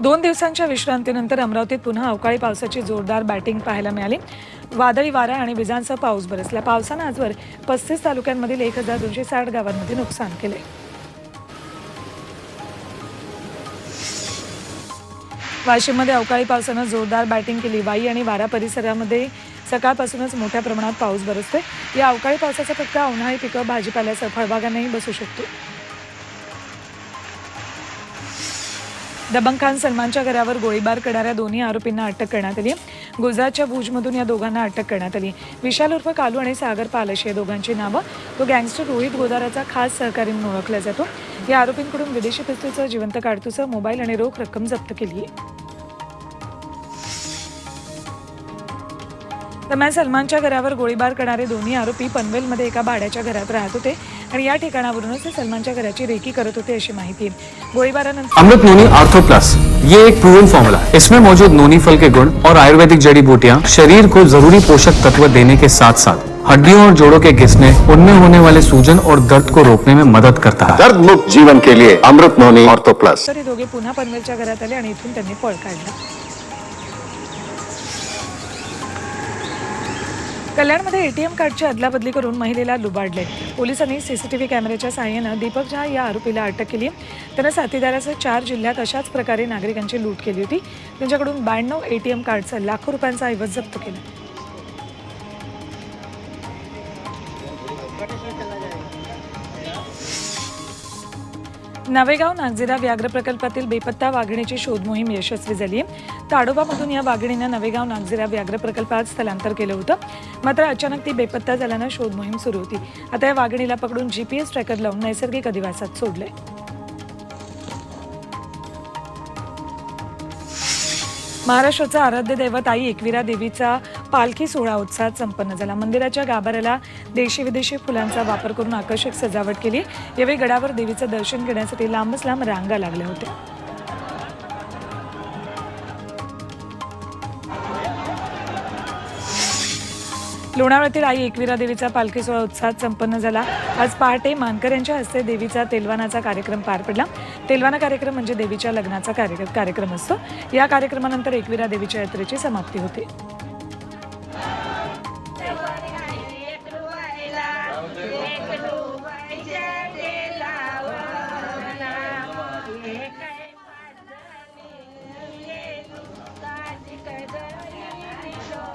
2 दिवसांच्या विश्रांतीनंतर अमरावतीत पुन्हा अवकाळी पावसाची जोरदार बॅटिंग पाहायला मिळाली। वादळी वारा आणि विजांसह पाऊस बरसला। पावसाने आजवर 35 तालुक्यांमधील 1260 गावांमध्ये नुकसान केले। वाशिममध्ये अवकाळी पावसाने जोरदार बॅटिंग केली। वाई आणि वारा परिसरामध्ये सकाळपासूनच मोठ्या प्रमाणात पाऊस बरसतोय। या अवकाळी पावसाचा फटका उन्हाळी पिकं, भाजीपाल्यासह फळबागांनाही बसू शकतो। दबंग खान सलमानच्या घरावर गोळीबार करणाऱ्या दोन्ही आरोपींना अटक करण्यात आली। गुजरातच्या भुजमधून या दोघांना अटक करण्यात आली। विशाल उर्फ कालू आणि सागर पालश या दोघांची नावं। तो गँगस्टर रोहित गोदाराचा खास सहकारी म्हणून ओळखला जातो। या आरोपींकडून विदेशी पिस्तूलसह जिवंत काडतूसह मोबाईल आणि रोख रक्कम जप्त केली आहे। दरम्यान सलमानच्या घरावर गोळीबार करणारे दोन्ही आरोपी पनवेलमध्ये एका भाड्याच्या घरात राहत होते आणि या ठिकाणावरूनच ते सलमानच्या घराची रेकी करत होते अशी माहिती आहे। गोळीबारानंतर अमृत नोनी आर्थो प्लस ये एक प्रूवन फॉर्मूला है। इसमें मौजूद नोनी फल के गुण और आयुर्वेदिक जड़ी बूटियां शरीर को जरूरी पोषक तत्व देने के साथ साथ हड्डियों और जोड़ों के घिसने, उनमें होने वाले सूजन और दर्द को रोकने में मदद करता है। दर्द मुक्त जीवन के लिए अमृत नोनी आर्थो प्लस। हे दोघे पुन्हा पनवेलच्या घरात आले आणि इथून त्यांनी पळ काढला। कल्याणमध्ये एटीएम कार्डची अदलाबदली करून महिलेला लुबाडले। पोलिसांनी सीसीटीव्ही कॅमेऱ्याच्या सहाय्याने दीपक झा या आरोपीला अटक केली। त्याने साथीदारासह 4 जिल्ह्यात अशाच प्रकारे नागरिकांची लूट केली होती। त्यांच्याकडून 92 एटीएम कार्डचा लाखो रुपयांचा ऐवज जप्त केला। नवेगाव नागझिरा व्याघ्र प्रकल्पातील बेपत्ता वाघिणीची शोध मोहीम यशस्वी झाली आहे। ताडोबामधून या वाघिणीनं नवेगाव नागझिरा व्याघ्र प्रकल्पात स्थलांतर केलं होतं, मात्र अचानक ती बेपत्ता झाल्यानं शोध मोहीम सुरू होती। आता या वाघिणीला पकडून GPS ट्रॅकर लावून नैसर्गिक अधिवासात सोडले। महाराष्ट्राचा आराध्य दैवत आई एकविरा देवीचा पालखी सोहळा उत्साहात संपन्न झाला। मंदिराच्या गाभाऱ्याला देशी विदेशी फुलांचा वापर करून आकर्षक सजावट केली। यावेळी गडावर देवीचं दर्शन घेण्यासाठी लांबच लांब रांगा लागल्या होत्या। लोणावळ्यातील आई एकविरा देवीचा पालखी सोहळा उत्साहात संपन्न झाला। आज पहाटे मानकर यांच्या हस्ते देवीचा तेलवानाचा कार्यक्रम पार पडला। तेलवाना कार्यक्रम म्हणजे देवीच्या लग्नाचा कार्यक्रम असतो। या कार्यक्रमानंतर एकविरा देवीच्या यात्रेची समाप्ती होते।